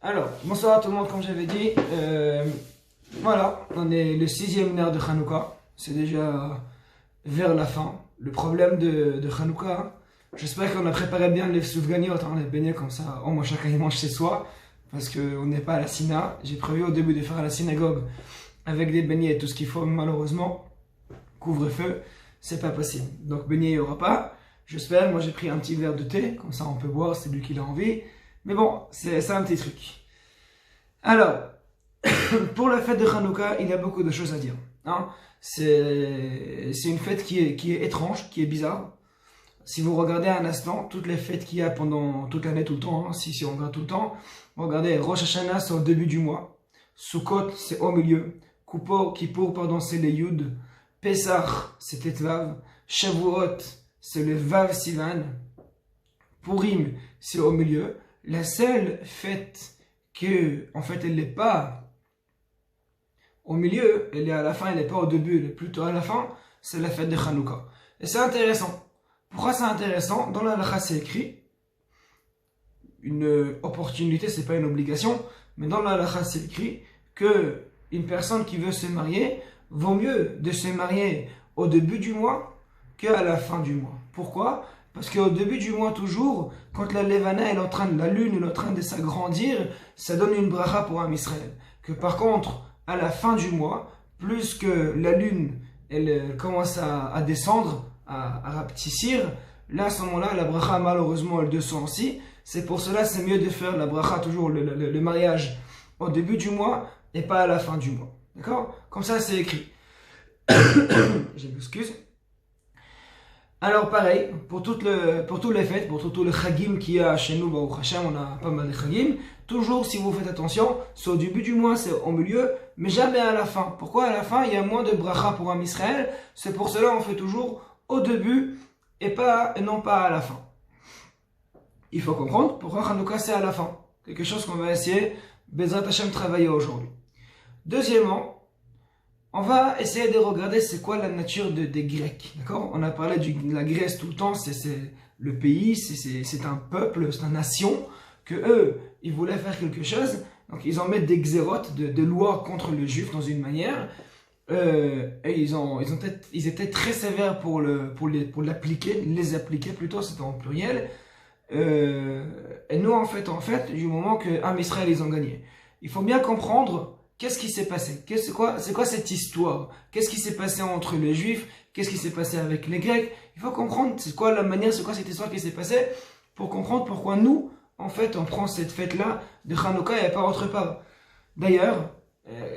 Alors, bonsoir à tout le monde, comme j'avais dit. Voilà, on est le 6e ner de Hanouka. C'est déjà vers la fin. Le problème de Hanouka, j'espère qu'on a préparé bien les soufganiot, les beignets comme ça. Au moins chacun y mange chez soi, parce qu'on n'est pas à la Sina. J'ai prévu au début de faire à la synagogue avec des beignets et tout ce qu'il faut, mais malheureusement, couvre-feu, c'est pas possible. Donc beignets il n'y aura pas. J'espère, moi j'ai pris un petit verre de thé, comme ça on peut boire, c'est lui qui a envie. Mais bon, c'est un petit truc. Alors, pour la fête de Hanouka, il y a beaucoup de choses à dire. Hein. C'est une fête qui est étrange, qui est bizarre. Si vous regardez un instant, toutes les fêtes qu'il y a pendant toute l'année, tout le temps, hein, si on regarde tout le temps, regardez, Rosh Hashanah c'est au début du mois, Sukkot c'est au milieu, Kippour, pardon, c'est les Yud, Pesach c'est Tetvav, Shavuot c'est le Vav Sivan, Purim c'est au milieu. La seule fête que, en fait, elle n'est pas au milieu, elle est à la fin, elle n'est pas au début, elle est plutôt à la fin, c'est la fête de Hanouka. Et c'est intéressant. Pourquoi c'est intéressant? Dans la halakha, c'est écrit, une opportunité, c'est pas une obligation, mais dans la halakha, c'est écrit que une personne qui veut se marier, vaut mieux de se marier au début du mois qu'à la fin du mois. Pourquoi? Parce qu'au début du mois toujours, quand la levana la lune est en train de s'agrandir, ça donne une bracha pour un Israël. Que par contre, à la fin du mois, plus que la lune elle commence à descendre, à rapetissir, là à ce moment-là, la bracha malheureusement elle descend aussi. C'est pour cela c'est mieux de faire la bracha toujours le mariage au début du mois et pas à la fin du mois. D'accord? Comme ça c'est écrit. Je m'excuse. Alors pareil, pour toutes les fêtes, pour tous les chagim qu'il y a chez nous, au Hashem, on a pas mal de chagim. Toujours, si vous faites attention, c'est au début du mois, c'est au milieu, mais jamais à la fin. Pourquoi à la fin, il y a moins de bracha pour un Israël? C'est pour cela on fait toujours au début et non pas à la fin. Il faut comprendre pourquoi Hanouka c'est à la fin. Quelque chose qu'on va essayer, Bezrat Hashem, travailler aujourd'hui. Deuxièmement, on va essayer de regarder c'est quoi la nature des Grecs, d'accord? On a parlé de la Grèce tout le temps, c'est le pays, c'est un peuple, c'est une nation, que eux, ils voulaient faire quelque chose, donc ils en mettent des xérotes, de lois contre les juifs dans une manière, et ils étaient très sévères pour l'appliquer, les appliquer plutôt, c'était en pluriel, et nous en fait, du moment qu'un Israël ils ont gagné, il faut bien comprendre. Qu'est-ce qui s'est passé? C'est quoi cette histoire? Qu'est-ce qui s'est passé entre les Juifs? Qu'est-ce qui s'est passé avec les Grecs? Il faut comprendre c'est quoi cette histoire qui s'est passée pour comprendre pourquoi nous, en fait, on prend cette fête-là de Hanouka et pas autre part. D'ailleurs,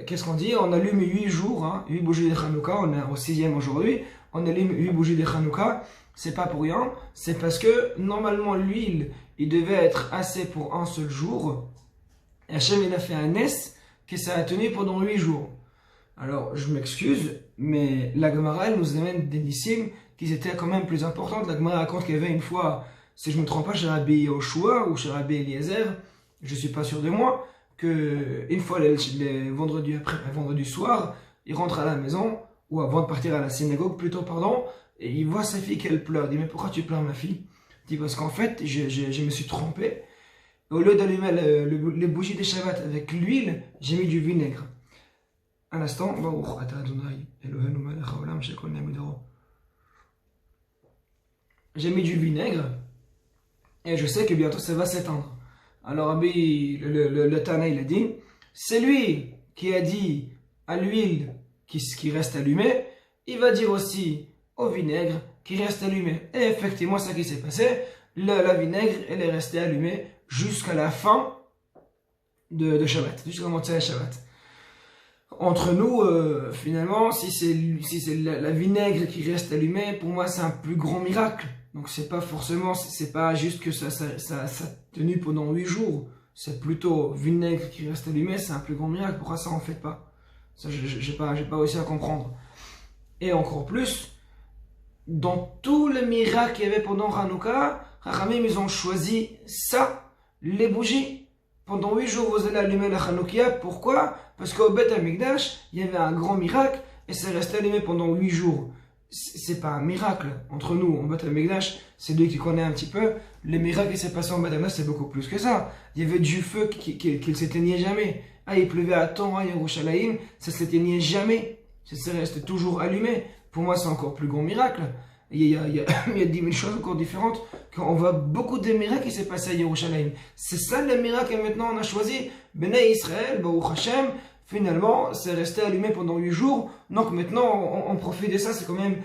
qu'est-ce qu'on dit? On allume 8 jours, 8 bougies de Hanouka, on est au 6e aujourd'hui, on allume 8 bougies de Hanouka, c'est pas pour rien, c'est parce que normalement l'huile, il devait être assez pour un seul jour, et Hachem il a fait un nes, que ça a tenu pendant 8 jours. Alors, je m'excuse, mais la Gemara, elle nous amène des nissim qui étaient quand même plus importantes. La Gemara raconte qu'il y avait une fois, si je ne me trompe pas, chez Rabbi Yoshua ou chez Rabbi Eliezer, je ne suis pas sûr de moi, qu'une fois les vendredi soir, il rentre à la maison, ou avant de partir à la synagogue, plutôt, pardon, et il voit sa fille qu'elle pleure. Il dit, mais pourquoi tu pleures, ma fille? Il dit, parce qu'en fait, je me suis trompé. Au lieu d'allumer les bougies des Shabbat avec l'huile, j'ai mis du vinaigre. Un instant, j'ai mis du vinaigre et je sais que bientôt ça va s'éteindre. Alors le Tana il a dit, c'est lui qui a dit à l'huile qui reste allumée, il va dire aussi au vinaigre qui reste allumé. Et effectivement, c'est ce qui s'est passé. La vinaigre, elle est restée allumée jusqu'à la fin de Shabbat, jusqu'à la Shabbat. Entre nous, finalement, si c'est la vinaigre qui reste allumée, pour moi c'est un plus grand miracle. Donc c'est pas juste que ça a tenu pendant 8 jours. C'est plutôt vinaigre qui reste allumé, c'est un plus grand miracle. Pourquoi ça en fait pas? Ça j'ai pas réussi à comprendre. Et encore plus, dans tous les miracles qu'il y avait pendant Hanouka, Chachamim, ils ont choisi ça, les bougies. Pendant 8 jours, vous allez allumer la Hanoukia. Pourquoi? Parce qu'au Beth Amikdash, il y avait un grand miracle et c'est resté allumé pendant 8 jours. c'est pas un miracle. Entre nous, en Beth Amikdash, c'est lui qui connaît un petit peu. Les miracles qui s'est passé en Beth Amikdash, c'est beaucoup plus que ça. Il y avait du feu qui ne s'éteignait jamais. Ah, il pleuvait à temps à Yerushalayim, ça ne s'éteignait jamais. Ça restait toujours allumé. Pour moi, c'est encore plus grand miracle. Il y a 10 000 choses encore différentes. On voit beaucoup de miracles qui s'est passé à Yerushalayim. C'est ça le miracle que maintenant on a choisi. Bnei Israël, Baruch Hashem, finalement, c'est resté allumé pendant 8 jours. Donc maintenant, on profite de ça. C'est quand même,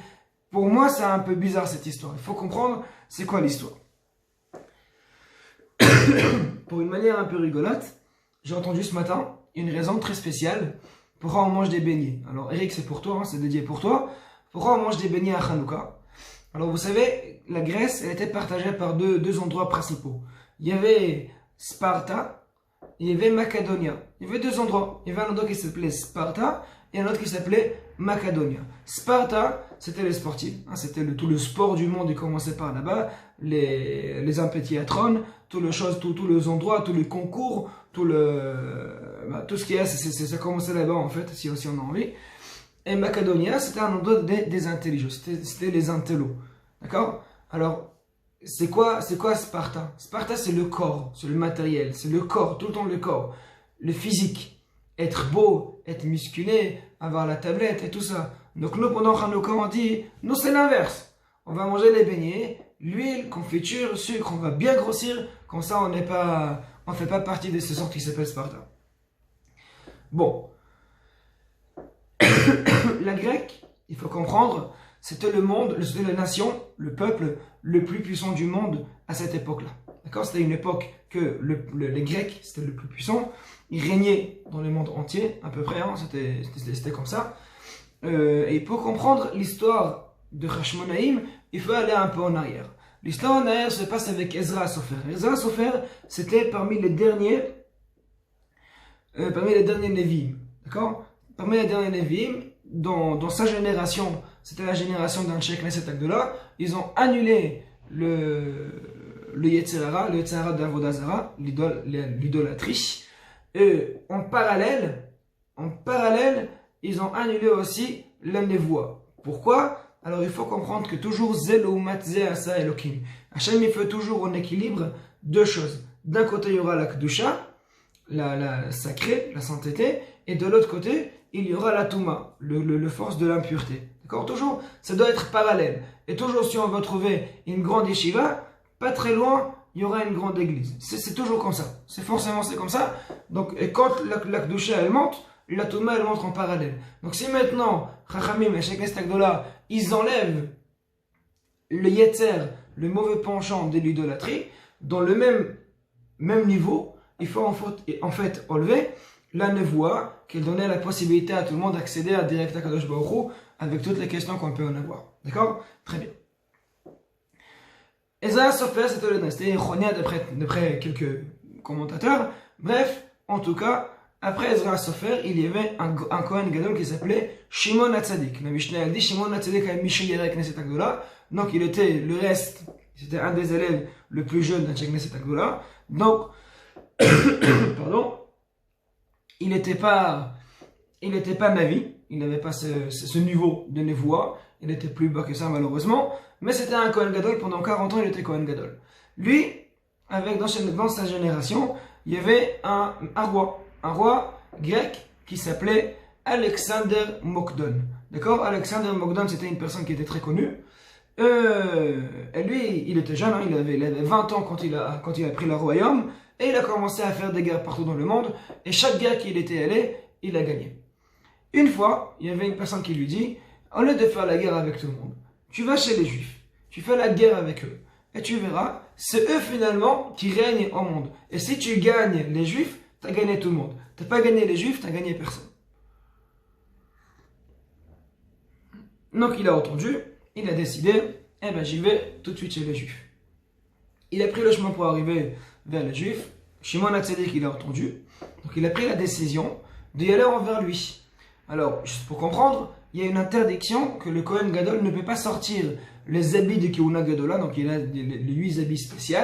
pour moi, c'est un peu bizarre cette histoire. Il faut comprendre c'est quoi l'histoire. Pour une manière un peu rigolote, j'ai entendu ce matin une raison très spéciale pourquoi on mange des beignets. Alors Eric, c'est pour toi, hein, c'est dédié pour toi. Pourquoi on mange des beignets à Hanouka? Alors vous savez, la Grèce, elle était partagée par deux endroits principaux. Il y avait Sparta, il y avait Macedonia. Il y avait deux endroits. Il y avait un endroit qui s'appelait Sparta et un autre qui s'appelait Macedonia. Sparta, c'était les sportifs. Hein, c'était tout le sport du monde, il commençait par là-bas. Les amphitheatrons, tous les endroits, tous les concours, tout ce qu'il y a, ça commençait là-bas en fait, si on a envie. Et Macedonia, c'était un endroit des intelligents, c'était les intellos. D'accord? Alors, c'est quoi Sparta? Sparta, c'est le corps, c'est le matériel, c'est le corps, tout le temps le corps. Le physique, être beau, être musculé, avoir la tablette et tout ça. Donc nous, pendant Hanouka, on dit, nous c'est l'inverse. On va manger les beignets, l'huile, confiture, sucre, on va bien grossir, comme ça on ne fait pas partie de ce sort qui s'appelle Sparta. Bon. La grecque, il faut comprendre, c'était la nation, le peuple le plus puissant du monde à cette époque-là. D'accord? C'était une époque que les Grecs, c'était le plus puissant. Ils régnaient dans le monde entier, à peu près, hein, c'était comme ça. Et pour comprendre l'histoire de Hashmonaïm, il faut aller un peu en arrière. L'histoire en arrière se passe avec Ezra Sofer. Ezra Sofer, c'était parmi les derniers Nevi'im. D'accord? Parmi les derniers Nevi'im, dans sa génération, c'était la génération d'un Sheikh Knesset Agdola, ils ont annulé le Yetzer Hara d'Avodah Zara, l'idolâtrie. Et en parallèle, ils ont annulé aussi la névoie. Pourquoi? Alors il faut comprendre que toujours Zel ou Matze Asa Elokim. Hachem il fait toujours en équilibre deux choses. D'un côté il y aura la Kedusha, la sacrée, la sainteté, et de l'autre côté il y aura la Touma, le force de l'impureté. D'accord? Toujours, ça doit être parallèle. Et toujours si on veut trouver une grande yeshiva, pas très loin, il y aura une grande église. C'est toujours comme ça. C'est comme ça. Donc, et quand la Kedusha elle monte, la Touma elle monte en parallèle. Donc si maintenant, Chachamim et Sheikh Knesset Agdola, ils enlèvent le Yetzer, le mauvais penchant de l'idolâtrie, dans le même niveau, il faut en fait enlever la névoie qui donnait la possibilité à tout le monde d'accéder à direct à Kadosh Baruch Hu avec toutes les questions qu'on peut en avoir. D'accord? Très bien. Ezra Sofer, c'était le dynastie Chonia d'après quelques commentateurs. Bref, en tout cas, après Ezra Sofer, il y avait un Kohen Gadol qui s'appelait Shimon HaTzadik. La Mishnah elle dit Shimon HaTzadik a Mishayere Knesset Agdola. Donc il était c'était un des élèves le plus jeune d'un Knesset Agdola. Donc, pardon, il n'était pas Navi, il n'avait pas ce niveau de névoie, il était plus bas que ça malheureusement, mais c'était un Kohen Gadol, pendant 40 ans il était Kohen Gadol. Lui, dans sa génération, il y avait un roi grec qui s'appelait Alexander Mokdon. D'accord? Alexander Mokdon, c'était une personne qui était très connue. Et lui, il était jeune, hein, il avait 20 ans quand il a pris le royaume, et il a commencé à faire des guerres partout dans le monde, et chaque guerre qu'il était allé, il a gagné. Une fois, il y avait une personne qui lui dit, au lieu de faire la guerre avec tout le monde, tu vas chez les Juifs, tu fais la guerre avec eux, et tu verras, c'est eux finalement qui règnent au monde. Et si tu gagnes les Juifs, tu as gagné tout le monde. Tu n'as pas gagné les Juifs, tu n'as gagné personne. Donc il a entendu, il a décidé, eh ben j'y vais tout de suite chez les Juifs. Il a pris le chemin pour arriver vers les Juifs. Shimon HaTzadik, il a entendu. Donc il a pris la décision d'y aller envers lui. Alors, juste pour comprendre, il y a une interdiction que le Kohen Gadol ne peut pas sortir les habits de Kehuna Gadola, donc il a les 8 habits spéciaux,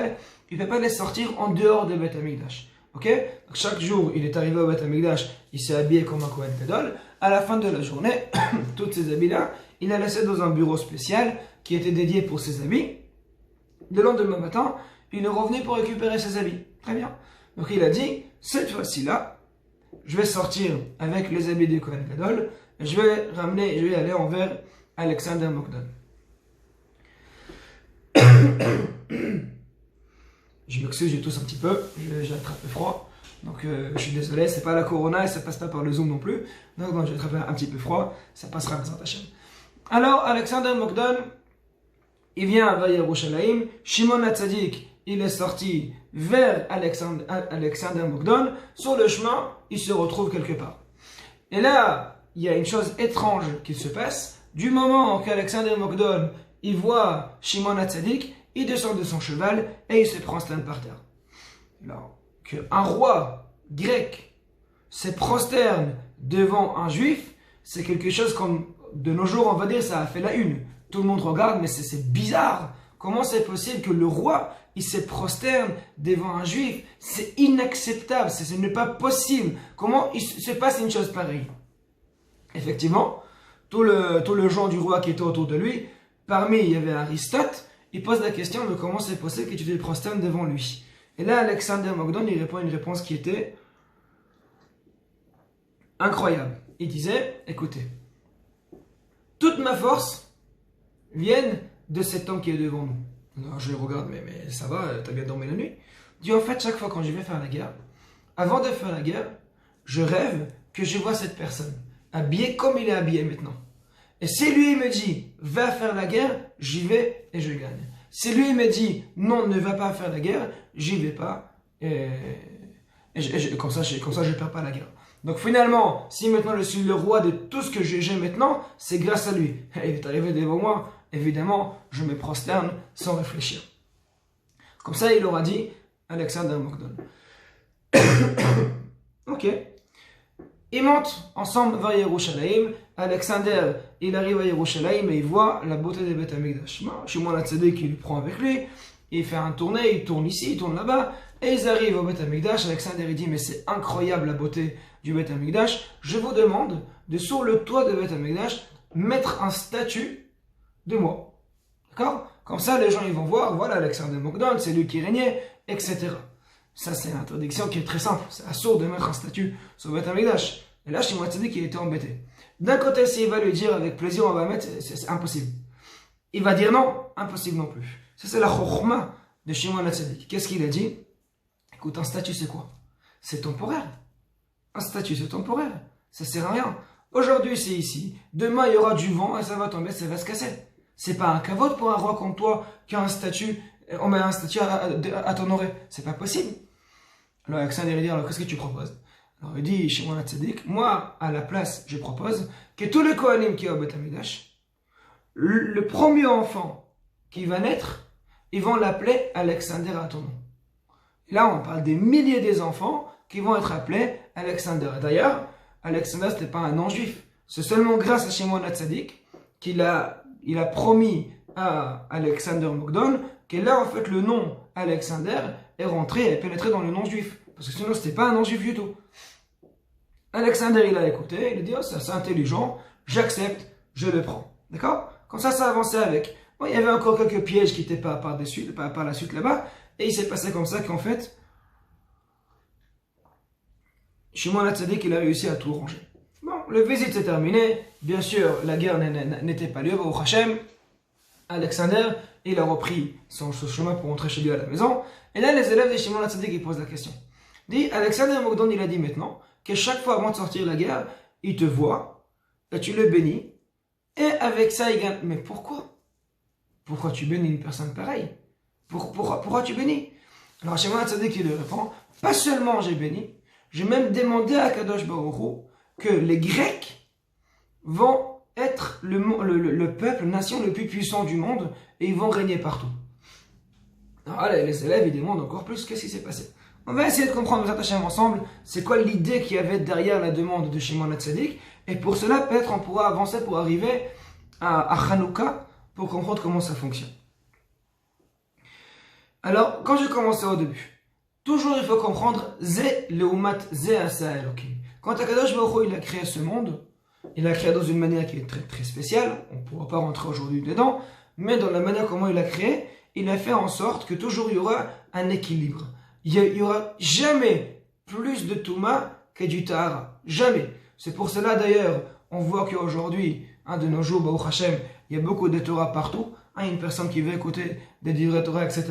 il ne peut pas les sortir en dehors de Beth Amikdash. Ok? Donc chaque jour, il est arrivé au Beth Amikdash, il s'est habillé comme un Kohen Gadol. à la fin de la journée, tous ces habits-là, il a laissé dans un bureau spécial qui était dédié pour ses habits. Le lendemain matin, il est revenu pour récupérer ses habits. Très bien. Donc il a dit, cette fois-ci-là, je vais sortir avec les habits du Kohen Gadol, et je vais aller envers Alexander Mokdon. Je m'excuse, j'ai tousse un petit peu, j'ai attrapé froid. Donc je suis désolé, c'est pas la corona et ça passe pas par le zoom non plus. Donc j'ai attrapé un petit peu froid, ça passera à Hashem. Alors Alexander Mokdon, il vient vers Yerushalayim. Shimon HaTzadik, il est sorti vers Alexander Mokdon. Sur le chemin, il se retrouve quelque part. Et là, il y a une chose étrange qui se passe. Du moment qu'Alexander Mokdon, il voit Shimon HaTzadik, il descend de son cheval et il se prosterne par terre. Alors, qu'un roi grec se prosterne devant un juif, c'est quelque chose comme, de nos jours, on va dire, ça a fait la une. Tout le monde regarde, mais c'est bizarre. Comment c'est possible que le roi, il se prosterne devant un juif? C'est inacceptable, ce n'est pas possible. Comment il se passe une chose pareille? Effectivement, tout le gens du roi qui était autour de lui, parmi, il y avait Aristote, il pose la question de comment c'est possible que tu te prosternes devant lui. Et là, Alexander Mokdon, il répond une réponse qui était incroyable. Il disait, écoutez, toute ma force vient de cet homme qui est devant nous. Alors je le regarde, mais ça va, t'as bien dormi la nuit? Il dit, en fait, chaque fois quand je vais faire la guerre, avant de faire la guerre, je rêve que je vois cette personne, habillée comme il est habillé maintenant. Et si lui me dit, va faire la guerre, j'y vais et je gagne. Si lui me dit, non, ne va pas faire la guerre, j'y vais pas. Comme ça, je perds pas la guerre. Donc finalement, si maintenant je suis le roi de tout ce que j'ai maintenant, c'est grâce à lui. Il est arrivé devant moi, évidemment, je me prosterne sans réfléchir. Comme ça, il aura dit, Alexander Mokdon. Ok. Ils montent ensemble vers Yerushalayim. Alexander, il arrive à Yerushalayim et il voit la beauté des Beth Amikdash. Shimon HaTzadik, il le prend avec lui. Il fait un tournée, il tourne ici, il tourne là-bas. Et ils arrivent au Beth Amikdash. Alexander, il dit, mais c'est incroyable la beauté du Beth Amikdash. Je vous demande de, sur le toit de Beth Amikdash, mettre un statut de moi. D'accord? Comme ça, les gens, ils vont voir, voilà Alexander Mokdon, c'est lui qui régnait, etc. Ça, c'est une interdiction qui est très simple. C'est assourd de mettre un statut sur le Beth Amikdash. Et là, Shimon HaTzadik, il était embêté. D'un côté, s'il va lui dire avec plaisir, on va mettre, c'est impossible. Il va dire non, impossible non plus. Ça, c'est la chokhma de Shimon HaTzadik. Qu'est-ce qu'il a dit? Écoute, un statut, c'est quoi? C'est temporaire. Un statut, c'est temporaire. Ça sert à rien. Aujourd'hui, c'est ici. Demain, il y aura du vent et ça va tomber, ça va se casser. C'est pas un kavod pour un roi comme toi qui a un statut, on met un statut à t'honorer. C'est pas possible. Alors, Alexander, il dit, alors, qu'est-ce que tu proposes? Alors, il dit, Shimon HaTzadik, moi, à la place, je propose que tous les Kohanim qui ont au Beth Amikdash, le premier enfant qui va naître, ils vont l'appeler Alexander à ton nom. Et là, on parle des milliers des enfants qui vont être appelés Alexander. D'ailleurs, Alexander, ce n'était pas un nom juif. C'est seulement grâce à Shimon HaTzadik qu'il a promis à Alexander Mokdon que là, en fait, le nom Alexander est rentré et pénétré dans le nom juif. Parce que sinon, ce n'était pas un nom juif du tout. Alexander, il a écouté, il a dit, oh, ça c'est intelligent, j'accepte, je le prends. D'accord? Comme ça avançait avec. Bon, il y avait encore quelques pièges qui n'étaient pas par la suite là-bas, et il s'est passé comme ça qu'en fait, Shimon HaTzadik, il a réussi à tout ranger. Bon, le visite s'est terminé, bien sûr, la guerre n'était pas lieu, au Hachem, Alexander, il a repris son chemin pour rentrer chez lui à la maison, et là, les élèves de Shimon HaTzadik, ils posent la question. Dit, Alexander Mokdon, il a dit maintenant, que chaque fois avant de sortir de la guerre, il te voit, et tu le bénis, et avec ça, il gagne. Mais pourquoi? Pourquoi tu bénis une personne pareille? Pourquoi tu bénis? Alors, Shimon HaTzadik, il répond, pas seulement j'ai béni, j'ai même demandé à Kadosh Baruch Hu que les Grecs vont être le peuple, nation le plus puissant du monde, et ils vont régner partout. Alors là, les élèves, ils demandent encore plus, qu'est-ce qui s'est passé? On va essayer de comprendre, nous attacher ensemble, c'est quoi l'idée qu'il y avait derrière la demande de Shimon HaTzadik. Et pour cela, peut-être on pourra avancer pour arriver à Hanouka, pour comprendre comment ça fonctionne. Alors, quand j'ai commencé au début, toujours il faut comprendre Zé Leumat Zé Asa Elokim. Quand Akadosh Baruch Hu il a créé ce monde, Il a créé dans une manière qui est très, très spéciale. On ne pourra pas rentrer aujourd'hui dedans. Mais dans la manière comment il a créé, il a fait en sorte que toujours il y aura un équilibre. Il y aura jamais plus de Touma que du Tahara. Jamais. C'est pour cela d'ailleurs, on voit qu'aujourd'hui, de nos jours, Baruch Hashem, il y a beaucoup de Torah partout. Une personne qui veut écouter des divrei Torah, etc.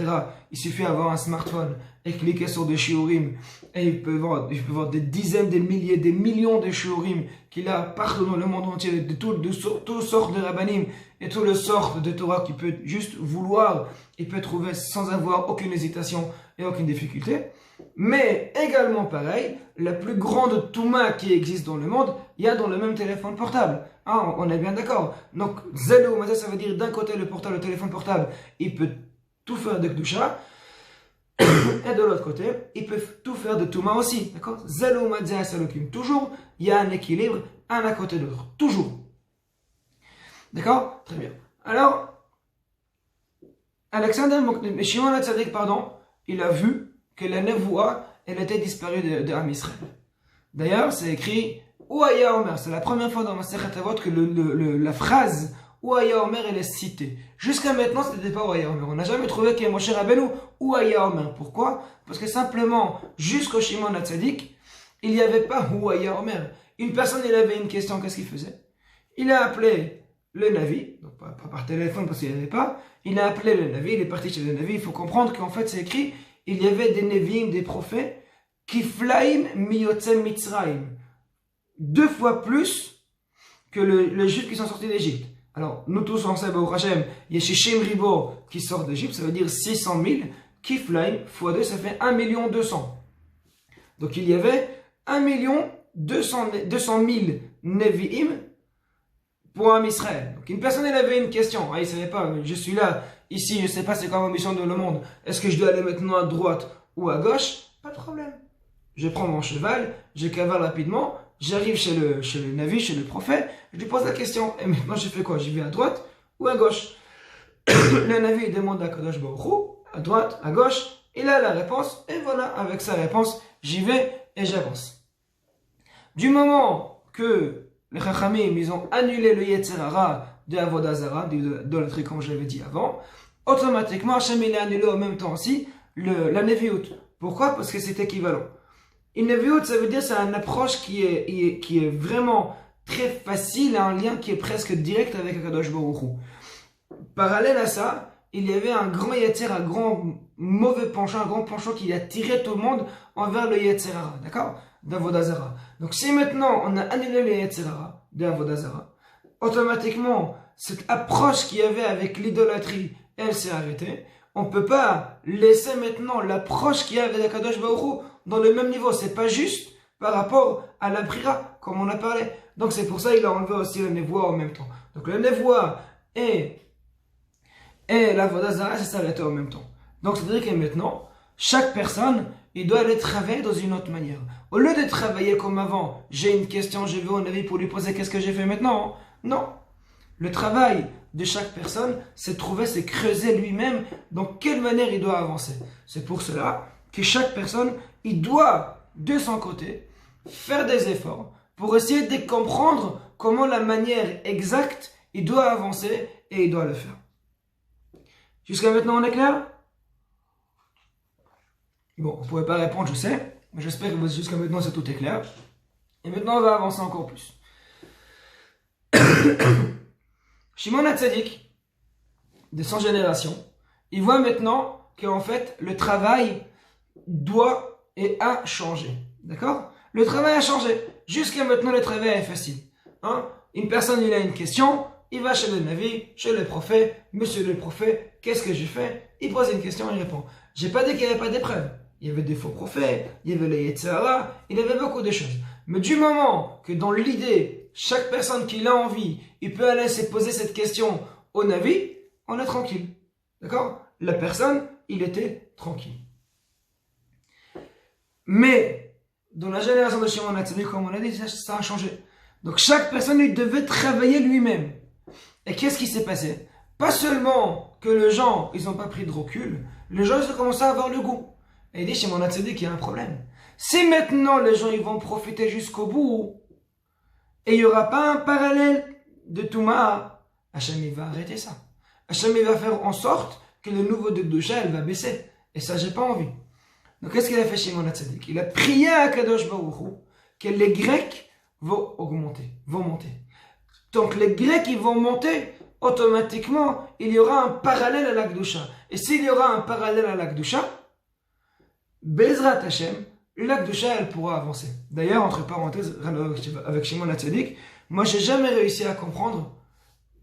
Il suffit d'avoir un smartphone et cliquer sur des shiurim et il peut voir des dizaines, des milliers, des millions de shiurim qu'il a partout dans le monde entier, de toutes sortes de rabbanim et toutes les sortes de Torah qu'il peut juste vouloir, il peut trouver sans avoir aucune hésitation et aucune difficulté. Mais également pareil, la plus grande Touma qui existe dans le monde, il y a dans le même téléphone portable. On est bien d'accord. Donc, Zelo Mazé, ça veut dire d'un côté le portable, le téléphone portable, il peut tout faire de Kedusha, et de l'autre côté, il peut tout faire de Touma aussi. D'accord? Zelo Mazé Salokim. Toujours, il y a un équilibre, un à côté de l'autre. Toujours. D'accord? Très bien. Alors, Shimon HaTzadik, il a vu que la névoie, elle était disparue de Am Israël. D'ailleurs, c'est écrit Ouaya Omer. C'est la première fois dans ma Masechet Avot que la phrase Ouaya Omer, elle est citée. Jusqu'à maintenant, ce n'était pas Ouaya Omer. On n'a jamais trouvé qu'il y ait Moshe Rabbeinu Ouaya Omer. Pourquoi? Parce que simplement, jusqu'au Shimon HaTzadik, il n'y avait pas Ouaya Omer. Une personne, il avait une question, qu'est-ce qu'il faisait? Il a appelé le Navi, donc pas par téléphone parce qu'il n'y avait pas. Il a appelé le Navi, il est parti chez le Navi. Il faut comprendre qu'en fait, c'est écrit il y avait des Nevi'im, des prophètes, Kiflaim miyotzem Mitzrayim. 2 fois plus que les Juifs qui sont sortis d'Égypte. Alors, nous tous, on sait, Baruch Hashem, il y a Shishim Ribo qui sort d'Égypte, ça veut dire 600 000. Kiflaim fois 2, ça fait 1 200 000. Donc, il y avait 1 200 000 Nevi'im pour un Israël. Donc, une personne, elle avait une question. Il ne savait pas, je suis là, ici, je ne sais pas c'est quoi ma mission dans le monde. Est-ce que je dois aller maintenant à droite ou à gauche? Pas de problème. Je prends mon cheval, je cavale rapidement, j'arrive chez le Navi, chez le prophète, je lui pose la question. Et maintenant, je fais quoi? J'y vais à droite ou à gauche? Le Navi, il demande à Kadosh Baruch Hu, à droite, à gauche. Il a la réponse, et voilà, avec sa réponse, j'y vais et j'avance. Du moment que les Chachamim, ils ont annulé le Yetzer Hara de Avodah Zara, d'idolâtrie comme je l'avais dit avant, automatiquement, Hachem il a annulé en même temps aussi la Neviut. Pourquoi? Parce que c'est équivalent. Une Neviut, ça veut dire c'est une approche qui est vraiment très facile, un lien qui est presque direct avec Akadosh Baruch Hu. Parallèle à ça, il y avait un grand Yetzer, un grand mauvais penchant, un grand penchant qui a tiré tout le monde envers le Yetzer Hara, d'accord? D'Avodah Zara. Donc si maintenant on a annulé le Yetzer Hara d'Avodah Zara, automatiquement cette approche qu'il y avait avec l'idolâtrie, elle s'est arrêtée. On ne peut pas laisser maintenant l'approche qu'il y a avec Akadosh Baruch Hu dans le même niveau. C'est pas juste par rapport à la brira, comme on a parlé. Donc c'est pour ça qu'il a enlevé aussi la névoie en même temps. Donc la névoie et l'Avodah Zara, ça s'est arrêté en même temps. Donc c'est-à-dire que maintenant, chaque personne, il doit aller travailler dans une autre manière. Au lieu de travailler comme avant, j'ai une question, je vais au Navi pour lui poser qu'est-ce que j'ai fait maintenant. Non. Le travail de chaque personne, c'est trouver, c'est creuser lui-même dans quelle manière il doit avancer. C'est pour cela que chaque personne, il doit, de son côté, faire des efforts pour essayer de comprendre comment la manière exacte, il doit avancer et il doit le faire. Jusqu'à maintenant, on est clair? Bon, vous ne pouvez pas répondre, je sais, mais j'espère que jusqu'à maintenant, tout est clair. Et maintenant, on va avancer encore plus. Shimon HaTzadik, de son génération, il voit maintenant qu'en fait, le travail doit et a changé. D'accord? Le travail a changé. Jusqu'à maintenant, le travail est facile. Une personne, il a une question, il va chez le Navi, chez le prophète, monsieur le prophète, qu'est-ce que j'ai fait? Il pose une question, il répond. J'ai pas dit qu'il n'y avait pas d'épreuve. Il y avait des faux prophètes, il y avait les Yetzer Hara, il y avait beaucoup de choses. Mais du moment que dans l'idée, chaque personne qui a envie, il peut aller se poser cette question au Navi, on est tranquille. D'accord? La personne, il était tranquille. Mais, dans la génération de Shimon HaTzadik, comme on a dit, ça a changé. Donc chaque personne, il devait travailler lui-même. Et qu'est-ce qui s'est passé? Pas seulement que les gens, ils n'ont pas pris de recul, les gens, ils ont commencé à avoir le goût. Et il dit, Shimon HaTzadik, il y a un problème. Si maintenant les gens, ils vont profiter jusqu'au bout, et il n'y aura pas un parallèle de Touma, Hachem il va arrêter ça. Hachem il va faire en sorte que le niveau de Kedusha elle va baisser. Et ça, j'ai pas envie. Donc, qu'est-ce qu'il a fait Shimon HaTzadik? Il a prié à Kadosh Baruch Hu que les Grecs vont augmenter, vont monter. Donc, les Grecs, ils vont monter, automatiquement, il y aura un parallèle à la Kedusha. Et s'il y aura un parallèle à la Kedusha, Bezrat Hashem, la Kedusha, elle pourra avancer. D'ailleurs, entre parenthèses, avec Shimon HaTzadik, moi, j'ai jamais réussi à comprendre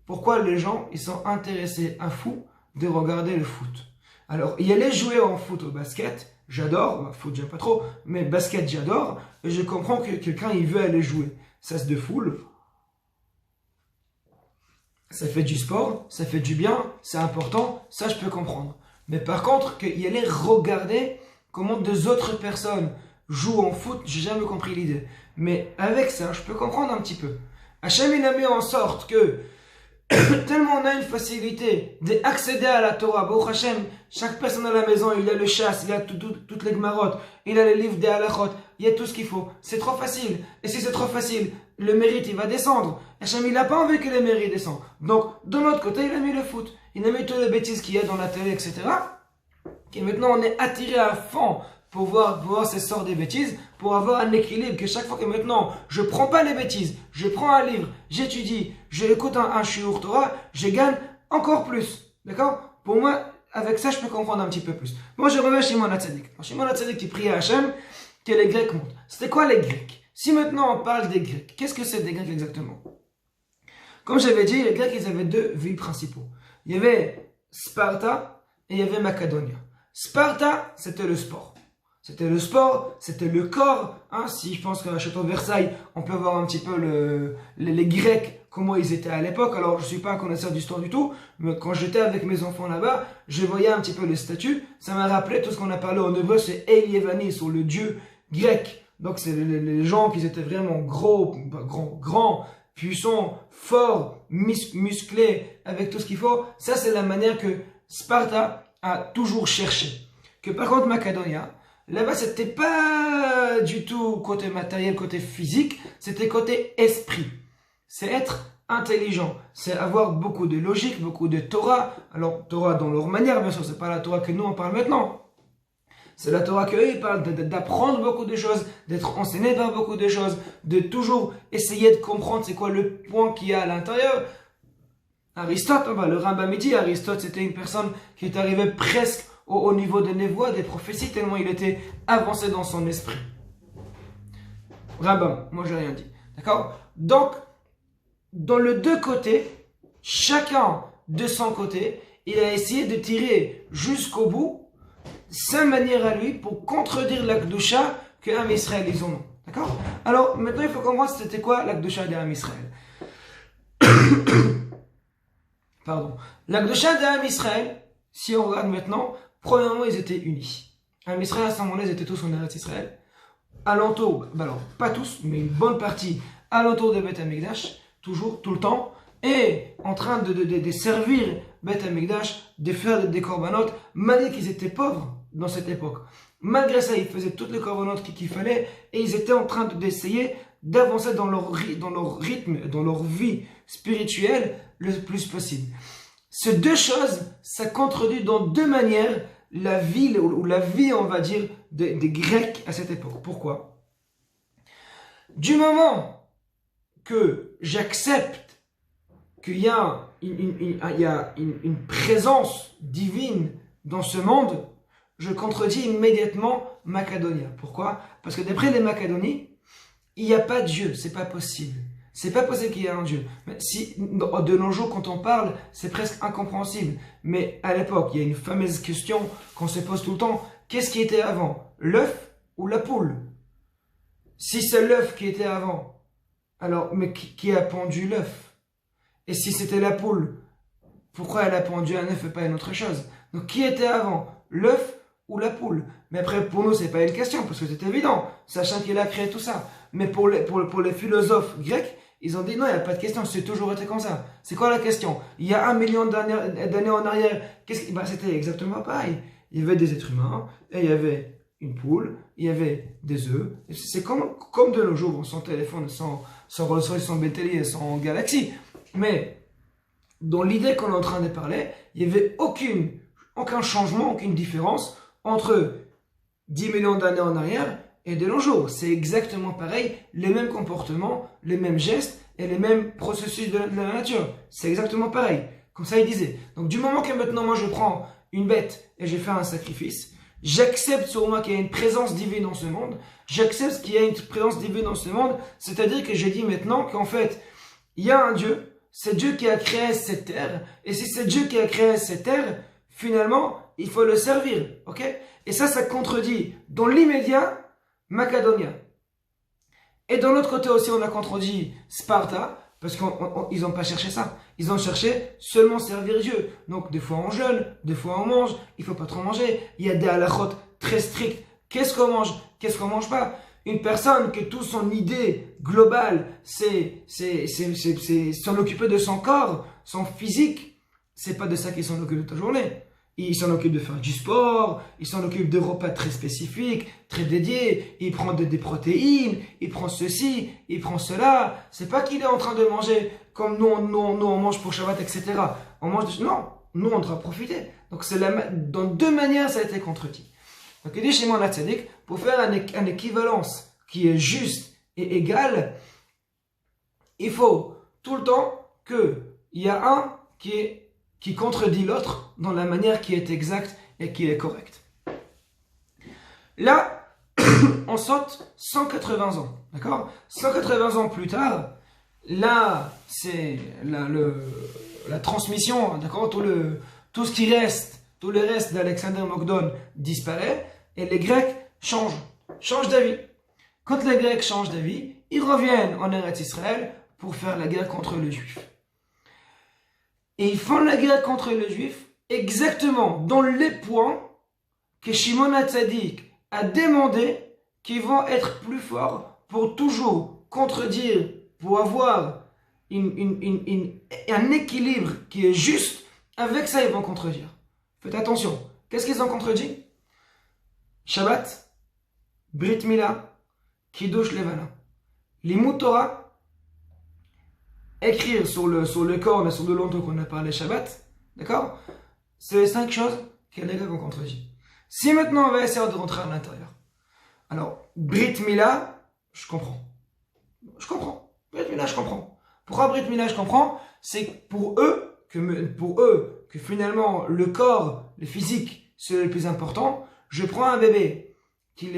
pourquoi les gens, ils sont intéressés à fou de regarder le foot. Alors, y aller jouer en foot au basket, j'adore, foot j'aime pas trop, mais basket j'adore, et je comprends que quelqu'un il veut aller jouer. Ça se défoule, ça fait du sport, ça fait du bien, c'est important, ça je peux comprendre. Mais par contre, y aller regarder comment deux autres personnes jouent en foot, j'ai jamais compris l'idée. Mais avec ça, je peux comprendre un petit peu. Hachem il a mis en sorte que tellement on a une facilité d'accéder à la Torah, Baruch Hashem, chaque personne à la maison, il a le chasse, il a toutes les gmarot, il a les livres des halachot, il y a tout ce qu'il faut. C'est trop facile. Et si c'est trop facile, le mérite, il va descendre. Hachem, il n'a pas envie que le mérite descende. Donc, de l'autre côté, il a mis le foot. Il a mis toutes les bêtises qu'il y a dans la télé, etc. Et maintenant, on est attiré à fond pour voir ces sortes de bêtises, pour avoir un équilibre, que chaque fois que maintenant, je prends pas les bêtises, je prends un livre, j'étudie, je écoute un shiur Torah, je gagne encore plus. D'accord? Pour moi, avec ça, je peux comprendre un petit peu plus. Moi, je reviens à Shimon HaTzadik. Shimon HaTzadik qui prie à Hachem que les Grecs montent. C'était quoi les Grecs? Si maintenant on parle des Grecs, qu'est-ce que c'est des Grecs exactement? Comme j'avais dit, les Grecs, ils avaient deux villes principaux. Il y avait Sparta et il y avait Macedonia. Sparta, c'était le sport. C'était le sport, c'était le corps. Si je pense qu'à Château de Versailles, on peut voir un petit peu les Grecs, comment ils étaient à l'époque. Alors, je ne suis pas un connaisseur d'histoire du tout, mais quand j'étais avec mes enfants là-bas, je voyais un petit peu les statues. Ça m'a rappelé tout ce qu'on a parlé en hébreu, c'est Eliévani, sur le dieu grec. Donc, c'est les gens qui étaient vraiment grands, puissants, forts, musclés, avec tout ce qu'il faut. Ça, c'est la manière que Sparta a toujours cherché. Que par contre, Macedonia, là-bas, c'était pas du tout côté matériel, côté physique, c'était côté esprit. C'est être intelligent, c'est avoir beaucoup de logique, beaucoup de Torah. Alors, Torah dans leur manière, bien sûr, c'est pas la Torah que nous on parle maintenant. C'est la Torah qu'eux ils parlent d'apprendre beaucoup de choses, d'être enseigné dans beaucoup de choses, de toujours essayer de comprendre c'est quoi le point qu'il y a à l'intérieur. Aristote, le Rambam dit, Aristote c'était une personne qui est arrivée presque au niveau des névoies, des prophéties, tellement il était avancé dans son esprit. Rambam, moi j'ai rien dit. D'accord? Donc, dans les deux côtés, chacun de son côté, il a essayé de tirer jusqu'au bout sa manière à lui pour contredire la Kedusha que Am Israël ils ont. D'accord? Alors, maintenant il faut comprendre c'était quoi la Kedusha d'Am Israël. Pardon. La Kedusha d'Am Israël, si on regarde maintenant, premièrement, ils étaient unis. Am Israël, à ce moment-là, ils étaient tous en Eretz Israël. Alentour, alors, pas tous, mais une bonne partie, alentour de Beth Amikdash, toujours, tout le temps, et en train de servir Beth Amikdash, de faire des korbanot, malgré qu'ils étaient pauvres dans cette époque. Malgré ça, ils faisaient toutes les korbanot qu'il fallait, et ils étaient en train d'essayer d'avancer dans leur rythme, dans leur vie spirituelle, le plus possible. Ces deux choses, ça contredit dans deux manières la vie, ou la vie, on va dire, des Grecs à cette époque. Pourquoi? Du moment que j'accepte qu'il y a une présence divine dans ce monde, je contredis immédiatement Macedonia. Pourquoi? Parce que d'après les Macédoniens, il n'y a pas de Dieu, c'est pas possible. C'est pas possible qu'il y ait un Dieu. Si, de nos jours, quand on parle, c'est presque incompréhensible. Mais à l'époque, il y a une fameuse question qu'on se pose tout le temps. Qu'est-ce qui était avant? L'œuf ou la poule? Si c'est l'œuf qui était avant, alors, mais qui a pondu l'œuf? Et si c'était la poule, pourquoi elle a pondu un œuf et pas une autre chose? Donc, qui était avant? L'œuf ou la poule? Mais après, pour nous, c'est pas une question, parce que c'est évident, sachant qu'il a créé tout ça. Mais pour les philosophes grecs, ils ont dit non, il n'y a pas de question, c'est toujours été comme ça. C'est quoi la question? Il y a 1 million d'années en arrière, c'était exactement pareil. Il y avait des êtres humains, et il y avait une poule, il y avait des œufs. C'est comme de nos jours, sans téléphone, sans Rolls-Royce, sans BTL, sans Galaxy. Mais dans l'idée qu'on est en train de parler, il n'y avait aucun changement, aucune différence entre 10 millions d'années en arrière et de nos jours. C'est exactement pareil, les mêmes comportements, les mêmes gestes et les mêmes processus de la nature. C'est exactement pareil. Comme ça, il disait. Donc, du moment que maintenant, moi, je prends une bête et je fais un sacrifice, j'accepte sur moi qu'il y a une présence divine dans ce monde. J'accepte qu'il y a une présence divine dans ce monde. C'est-à-dire que je dis maintenant qu'en fait, il y a un Dieu. C'est Dieu qui a créé cette terre. Et si c'est Dieu qui a créé cette terre, finalement, il faut le servir. Ok? Et ça contredit dans l'immédiat Macedonia. Et dans l'autre côté aussi, on a contredit Sparta. Parce qu'ils n'ont pas cherché ça. Ils ont cherché seulement servir Dieu. Donc, des fois on jeûne, des fois on mange. Il ne faut pas trop manger. Il y a des halakhot très stricts. Qu'est-ce qu'on mange? Qu'est-ce qu'on ne mange pas? Une personne que toute son idée globale, c'est s'en occuper de son corps, son physique. C'est pas de ça qu'il s'en occupe de ta journée. Il s'en occupe de faire du sport, il s'en occupe de repas très spécifiques, très dédiés, il prend des protéines, il prend ceci, il prend cela. C'est pas qu'il est en train de manger comme nous on mange pour Shabbat, etc. On mange non, nous on doit profiter. Donc dans deux manières ça a été contredit. Donc il dit chez moi Tzadik, pour faire un équivalence qui est juste et égale, il faut tout le temps qu'il y a un qui contredit l'autre dans la manière qui est exacte et qui est correcte. Là, on saute 180 ans, d'accord? 180 ans plus tard, là, c'est la transmission, d'accord? Tout ce qui reste, tout le reste d'Alexander Mokdon disparaît et les Grecs changent d'avis. Quand les Grecs changent d'avis, ils reviennent en Eretz Israël pour faire la guerre contre les Juifs. Et ils font la guerre contre les Juifs exactement dans les points que Shimon HaTzadik a demandé qu'ils vont être plus forts pour toujours contredire, pour avoir un équilibre qui est juste. Avec ça, ils vont contredire. Faites attention. Qu'est-ce qu'ils ont contredit? Shabbat, Brit Mila, Kiddush Levana. Limud Torah, écrire sur le corps et sur le lonto qu'on a parlé Shabbat, d'accord? C'est les 5 choses que les Grecs ont contredit. Si maintenant on va essayer de rentrer à l'intérieur. Alors, Brit Mila, je comprends. Brit Mila, je comprends. Pourquoi Brit Mila, je comprends? C'est pour eux que finalement le corps, le physique, c'est le plus important. Je prends un bébé, il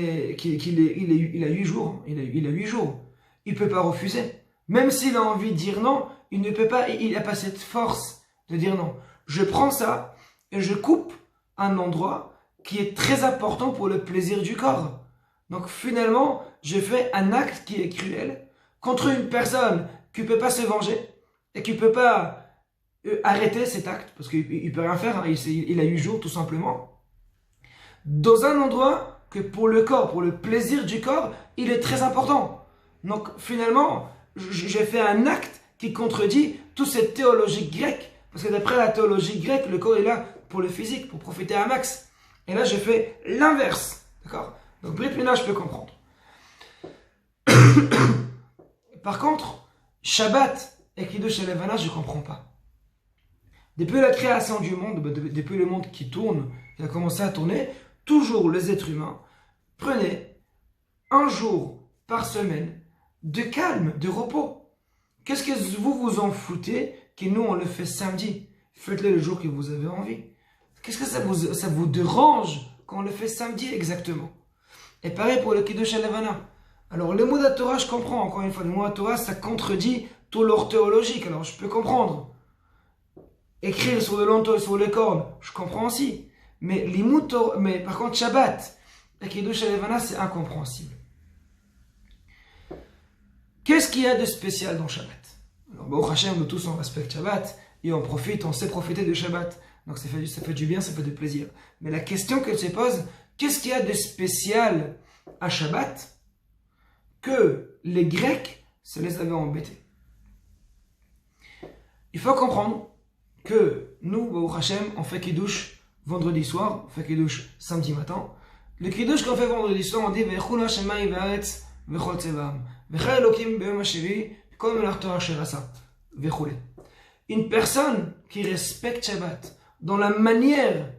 a 8 jours, il a 8 jours. Il ne peut pas refuser. Même s'il a envie de dire non, il ne peut pas, il n'a pas cette force de dire non. Je prends ça et je coupe un endroit qui est très important pour le plaisir du corps. Donc finalement, je fais un acte qui est cruel contre une personne qui ne peut pas se venger et qui ne peut pas arrêter cet acte parce qu'il ne peut rien faire, hein, il a 8 jours tout simplement. Dans un endroit que pour le corps, pour le plaisir du corps, il est très important. Donc finalement, j'ai fait un acte qui contredit toute cette théologie grecque. Parce que d'après la théologie grecque, le corps est là pour le physique, pour profiter à max. Et là, je fais l'inverse. D'accord? Donc, Brit Mila, je peux comprendre. Par contre, Shabbat et Kiddush Levana, je ne comprends pas. Depuis la création du monde, depuis le monde qui tourne, qui a commencé à tourner, toujours les êtres humains prenaient un jour par semaine de calme, de repos. Qu'est-ce que vous en foutez que nous on le fait samedi? Faites-le le jour que vous avez envie. Qu'est-ce que ça vous dérange quand on le fait samedi exactement? Et pareil pour le Kiddush Levana. Alors le mot de la Torah, je comprends, encore une fois, le mot de la Torah, ça contredit tout l'ordre théologique, alors je peux comprendre. Écrire sur le lonto et sur les cornes, je comprends aussi. Mais par contre Shabbat, le Kiddush Levana, c'est incompréhensible. Qu'est-ce qu'il y a de spécial dans Shabbat? Alors, Baruch Hashem, nous tous on respecte Shabbat et on profite, on sait profiter de Shabbat. Donc ça fait du bien, ça fait du plaisir. Mais la question que se pose, qu'est-ce qu'il y a de spécial à Shabbat que les Grecs, ça les avait embêtés? Il faut comprendre que nous, Baruch Hashem, on fait Kiddush vendredi soir, on fait Kiddush samedi matin. Le kiddush qu'on fait vendredi soir, on dit Vechula Shemaim Va'aretz Vechol Tzevaam. Vechal Elokim Be'yom HaShevi Kol Melarto Asher Asa. Vechule. Une personne qui respecte Shabbat, dans la manière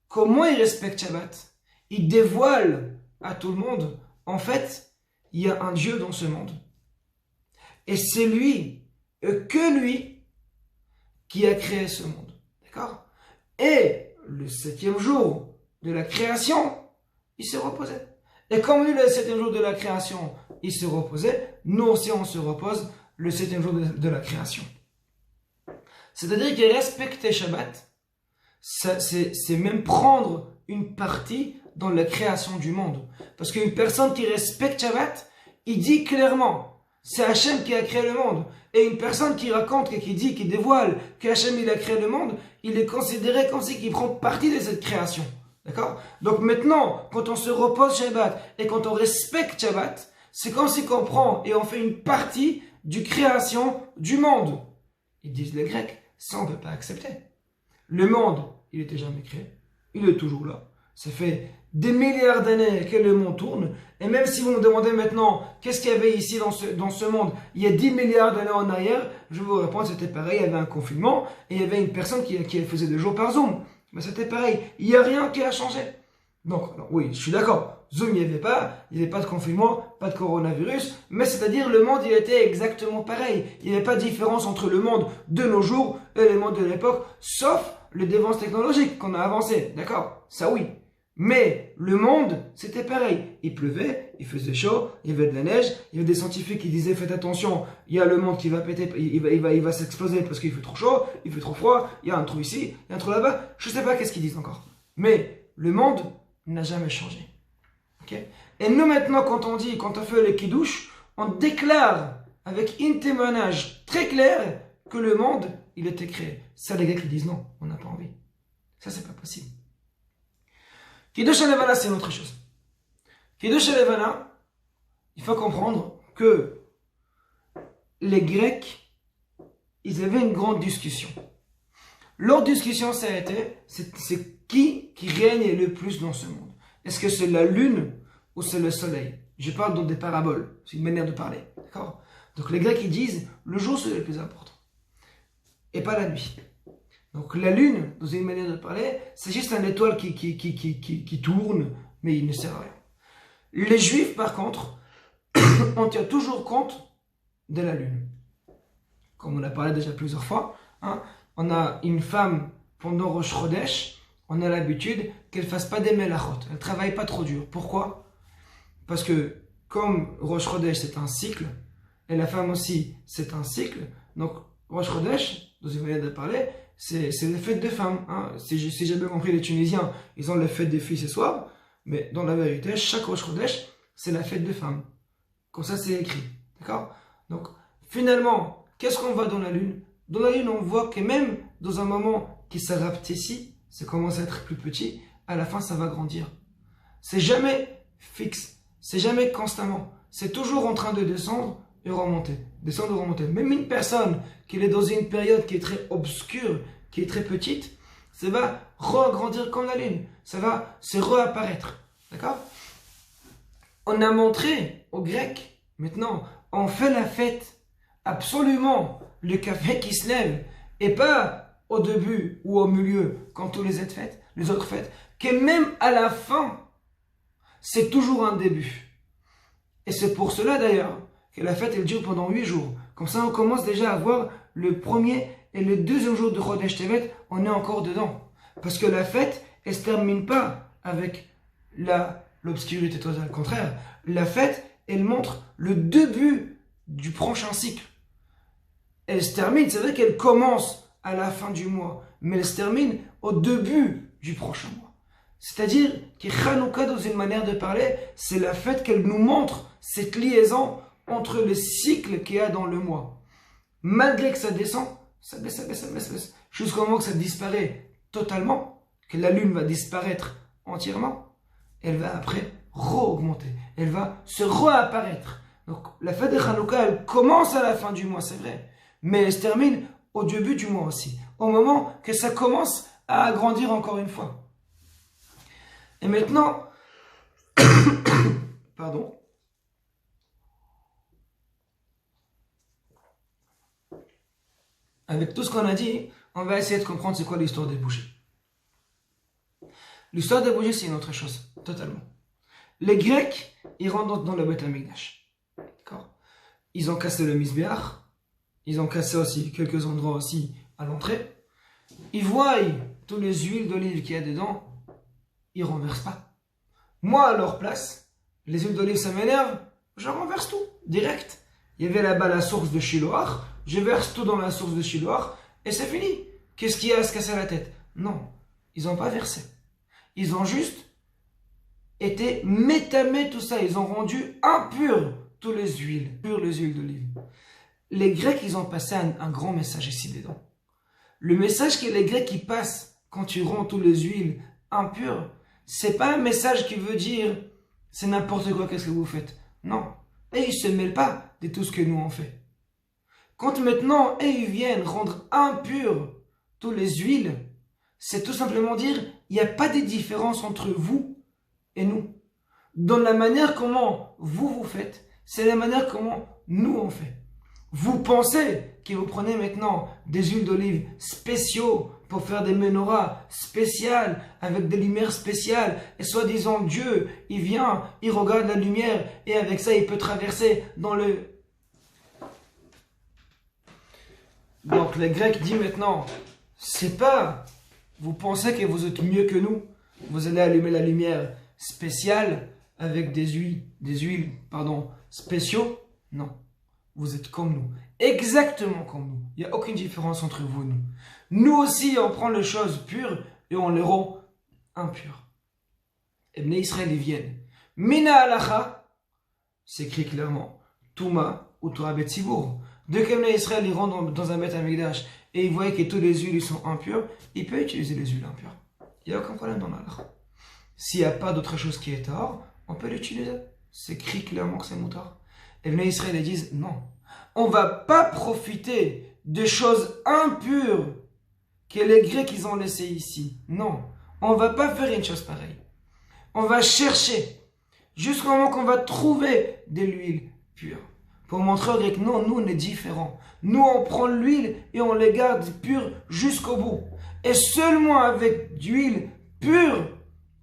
comment il respecte Shabbat, il dévoile à tout le monde, en fait, il y a un Dieu dans ce monde. Et c'est lui, que lui, qui a créé ce monde. D'accord? Et le 7e jour de la création, il se reposait. Et comme lui, le 7e jour de la création, il se reposait, nous aussi on se repose le 7e jour de la création. C'est-à-dire qu'il respectait Shabbat, c'est même prendre une partie dans la création du monde. Parce qu'une personne qui respecte Shabbat, il dit clairement, c'est Hachem qui a créé le monde. Et une personne qui raconte et qui dit, qui dévoile que Hachem il a créé le monde, il est considéré comme si il prend partie de cette création. D'accord? Donc maintenant, quand on se repose Shabbat et quand on respecte Shabbat, c'est comme si on prend et on fait une partie du création du monde. Ils disent les Grecs, ça on ne peut pas accepter. Le monde, il n'était jamais créé. Il est toujours là. Ça fait des milliards d'années que le monde tourne. Et même si vous me demandez maintenant, qu'est-ce qu'il y avait ici dans ce monde, il y a 10 milliards d'années en arrière, je vais vous répondre, c'était pareil, il y avait un confinement, et il y avait une personne qui faisait 2 jours par Zoom. Mais c'était pareil, il n'y a rien qui a changé. Donc, alors, oui, je suis d'accord, Zoom, il n'y avait pas de confinement, pas de coronavirus, mais c'est-à-dire le monde, il était exactement pareil. Il n'y avait pas de différence entre le monde de nos jours et le monde de l'époque, sauf le développement technologique qu'on a avancé, d'accord? Ça oui. Mais le monde, c'était pareil. Il pleuvait, il faisait chaud, il y avait de la neige, il y avait des scientifiques qui disaient faites attention, il y a le monde qui va péter, il va s'exploser parce qu'il fait trop chaud, il fait trop froid, il y a un trou ici, il y a un trou là-bas, je ne sais pas qu'est-ce qu'ils disent encore. Mais le monde n'a jamais changé. Okay? Et nous maintenant, quand on fait le kiddush, on déclare avec un témoignage très clair que le monde, il était créé. Ça, les gars qui disent non, on n'a pas envie. Ça, c'est pas possible. Kiddush Levana, c'est une autre chose. Kiddush Levana, il faut comprendre que les Grecs, ils avaient une grande discussion. Leur discussion, ça a été, c'est qui règne le plus dans ce monde. Est-ce que c'est la lune ou c'est le soleil? Je parle dans des paraboles, c'est une manière de parler. D'accord? Donc les Grecs, ils disent, le jour, c'est le plus important. Et pas la nuit. Donc la lune, dans une manière de parler, c'est juste une étoile qui tourne, mais il ne sert à rien. Les juifs, par contre, on tient toujours compte de la lune. Comme on a parlé déjà plusieurs fois, hein, on a une femme pendant Rosh Chodesh, on a l'habitude qu'elle ne fasse pas des melachot, elle ne travaille pas trop dur. Pourquoi? Parce que comme Rosh Chodesh c'est un cycle, et la femme aussi c'est un cycle, donc Rosh Chodesh, dans une manière de parler, c'est les fêtes des femmes. Hein. Si j'ai bien compris, les Tunisiens, ils ont la fête des filles ce soir, mais dans la vérité, chaque Rosh Chodesh, c'est la fête des femmes. Comme ça, c'est écrit. D'accord? Donc, finalement, qu'est-ce qu'on voit dans la lune? Dans la lune, on voit que même dans un moment qui s'arabessit, ça commence à être plus petit, à la fin, ça va grandir. C'est jamais fixe, c'est jamais constamment. C'est toujours en train de descendre et remonter. Descendre et remonter. Même une personne qui est dans une période qui est très obscure, qui est très petite, ça va regrandir comme la lune. Ça va se réapparaître. D'accord? On a montré aux Grecs, maintenant, on fait la fête absolument le café qui se lève et pas au début ou au milieu quand tous les autres fêtes, que même à la fin, c'est toujours un début. Et c'est pour cela d'ailleurs que la fête elle dure pendant 8 jours. Comme ça, on commence déjà à voir le premier et le deuxième jour de Chodesh Tevet, on est encore dedans. Parce que la fête, elle ne se termine pas avec l'obscurité totale. Au contraire, la fête, elle montre le début du prochain cycle. Elle se termine, c'est vrai qu'elle commence à la fin du mois, mais elle se termine au début du prochain mois. C'est-à-dire que Hanouka, dans une manière de parler, c'est la fête qu'elle nous montre, cette liaison entre le cycle qu'il y a dans le mois. Malgré que ça descend, ça baisse, jusqu'au moment que ça disparaît totalement, que la lune va disparaître entièrement, elle va après re-augmenter, elle va se réapparaître. Donc la fête de Hanouka, elle commence à la fin du mois, c'est vrai, mais elle se termine au début du mois aussi, au moment que ça commence à agrandir encore une fois. Et maintenant, Pardon. Avec tout ce qu'on a dit, on va essayer de comprendre c'est quoi l'histoire des bougies. L'histoire des bougies, c'est une autre chose, totalement. Les Grecs, ils rentrent dans le Beth Amikdash. D'accord. Ils ont cassé le Misbéach, ils ont cassé aussi quelques endroits aussi à l'entrée. Ils voient toutes les huiles d'olive qu'il y a dedans, ils ne renversent pas. Moi, à leur place, les huiles d'olive, ça m'énerve, je renverse tout, direct. Il y avait là-bas la source de Shiloach, je verse tout dans la source de Shiloach, et c'est fini. Qu'est-ce qu'il y a à se casser la tête? Non, ils n'ont pas versé. Ils ont juste été métamés, tout ça. Ils ont rendu impurs toutes les huiles, pures les huiles d'olive. Les Grecs, ils ont passé un grand message ici dedans. Le message que les Grecs ils passent quand tu rends toutes les huiles impures, c'est pas un message qui veut dire c'est n'importe quoi, qu'est-ce que vous faites. Non. Et ils se mêlent pas de tout ce que nous on fait. Quand maintenant, ils viennent rendre impures toutes les huiles, c'est tout simplement dire il n'y a pas de différence entre vous et nous. Dans la manière comment vous faites, c'est la manière comment nous on fait. Vous pensez que vous prenez maintenant des huiles d'olive spéciaux pour faire des menorahs spéciales avec des lumières spéciales et soi-disant Dieu, il vient, il regarde la lumière et avec ça il peut traverser dans le... Donc les Grecs disent maintenant, c'est pas, vous pensez que vous êtes mieux que nous, vous allez allumer la lumière spéciale avec des huiles spéciaux, non. Vous êtes comme nous, exactement comme nous. Il n'y a aucune différence entre vous et nous. Nous aussi, on prend les choses pures et on les rend impures. Et Bnei Israël, ils viennent. Mina halacha, c'est écrit clairement, Touma ou Torah Betsibour. Dès que Bnei Israël, ils rentrent dans un Beth Amikdash et ils voient que toutes les huiles sont impures, ils peuvent utiliser les huiles impures. Il n'y a aucun problème dans l'halacha. S'il n'y a pas d'autre chose qui est tahor, on peut l'utiliser. C'est écrit clairement que c'est moutar. Et Bnei Israël ils disent non, on ne va pas profiter de choses impures que les Grecs ils ont laissées ici. Non, on ne va pas faire une chose pareille. On va chercher jusqu'au moment qu'on va trouver de l'huile pure. Pour montrer aux Grecs, non, nous on est différents. Nous on prend l'huile et on les garde pure jusqu'au bout. Et seulement avec d'huile pure,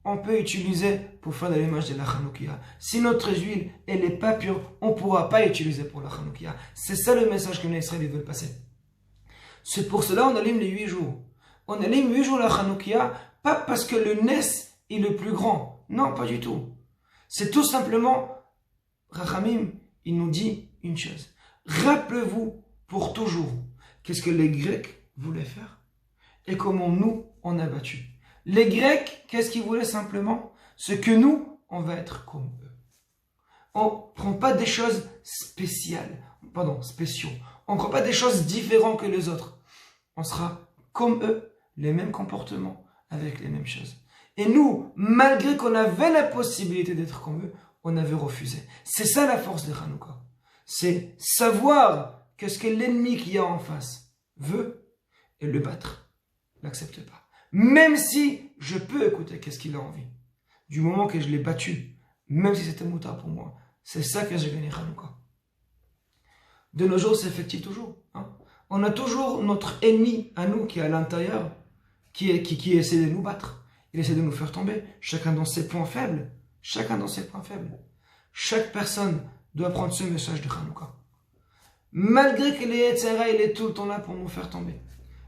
on peut utiliser pour faire de l'image de la Hanoukia. Si notre huile, elle n'est pas pure, on ne pourra pas utiliser pour la Hanoukia. C'est ça le message que les Israéliens veulent passer. C'est pour cela qu'on allume les 8 jours. On allume 8 jours la Hanoukia, pas parce que le Nes est le plus grand. Non, pas du tout. C'est tout simplement, Rachamim, il nous dit une chose. Rappelez-vous pour toujours qu'est-ce que les Grecs voulaient faire et comment nous, on a battu. Les Grecs, qu'est-ce qu'ils voulaient simplement? Ce que nous, on va être comme eux. On ne prend pas des choses spéciaux. On ne prend pas des choses différentes que les autres. On sera comme eux, les mêmes comportements, avec les mêmes choses. Et nous, malgré qu'on avait la possibilité d'être comme eux, on avait refusé. C'est ça la force de Hanouka. C'est savoir qu'est-ce que l'ennemi qu'il y a en face veut et le battre. N'accepte pas. Même si je peux écouter qu'est-ce qu'il a envie. Du moment que je l'ai battu, même si c'était moutard pour moi, c'est ça que j'ai gagné Hanouka. De nos jours, c'est effectif toujours. Hein? On a toujours notre ennemi à nous qui est à l'intérieur, qui essaie de nous battre. Il essaie de nous faire tomber, chacun dans ses points faibles. Chacun dans ses points faibles. Chaque personne doit prendre ce message de Hanouka. Malgré que le Yetzer Hara, il est tout le temps là pour nous faire tomber.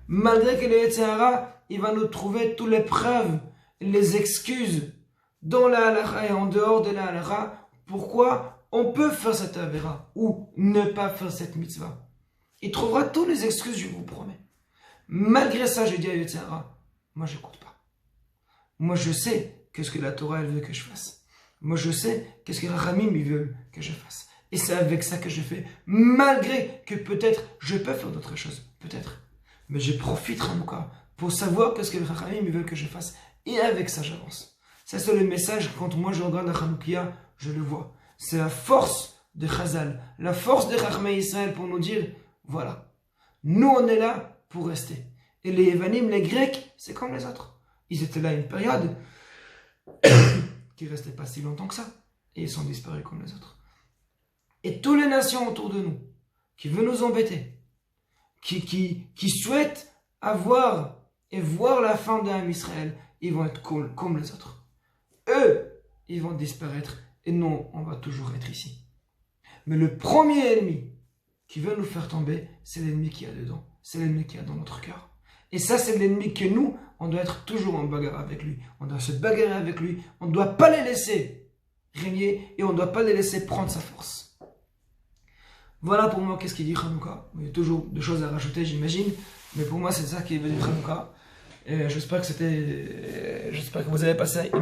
Malgré que le Yetzer Hara, il va nous trouver toutes les preuves, les excuses dans la halakha et en dehors de la halakha. Pourquoi on peut faire cette avéra ou ne pas faire cette mitzvah. Il trouvera toutes les excuses, je vous promets. Malgré ça, je dis à Yetzer Hara, moi je n'écoute pas. Moi je sais qu'est-ce que la Torah elle veut que je fasse. Moi je sais qu'est-ce que Rachamim ils veulent que je fasse. Et c'est avec ça que je fais, malgré que peut-être je peux faire d'autres choses, peut-être. Mais je profite Hanouka pour savoir qu'est-ce que les Rachamim veulent que je fasse. Et avec ça, j'avance. Ça, c'est le message, quand moi je regarde la Hanoukia, je le vois. C'est la force de Chazal, la force de Chachmei Israël pour nous dire, voilà, nous on est là pour rester. Et les Yevanim, les Grecs, c'est comme les autres. Ils étaient là à une période qui restaient pas si longtemps que ça. Et ils sont disparus comme les autres. Et toutes les nations autour de nous, qui veulent nous embêter, qui souhaitent avoir et voir la fin d'un Israël, ils vont être comme les autres. Eux, ils vont disparaître et nous, on va toujours être ici. Mais le premier ennemi qui veut nous faire tomber, c'est l'ennemi qui a dedans. C'est l'ennemi qui a dans notre cœur. Et ça, c'est l'ennemi que nous, on doit être toujours en bagarre avec lui. On doit se bagarrer avec lui. On ne doit pas les laisser régner et on ne doit pas les laisser prendre sa force. Voilà pour moi qu'est-ce qu'il dit Hanouka. Il y a toujours des choses à rajouter, j'imagine. Mais pour moi, c'est ça qui veut dire Hanouka. J'espère que vous avez passé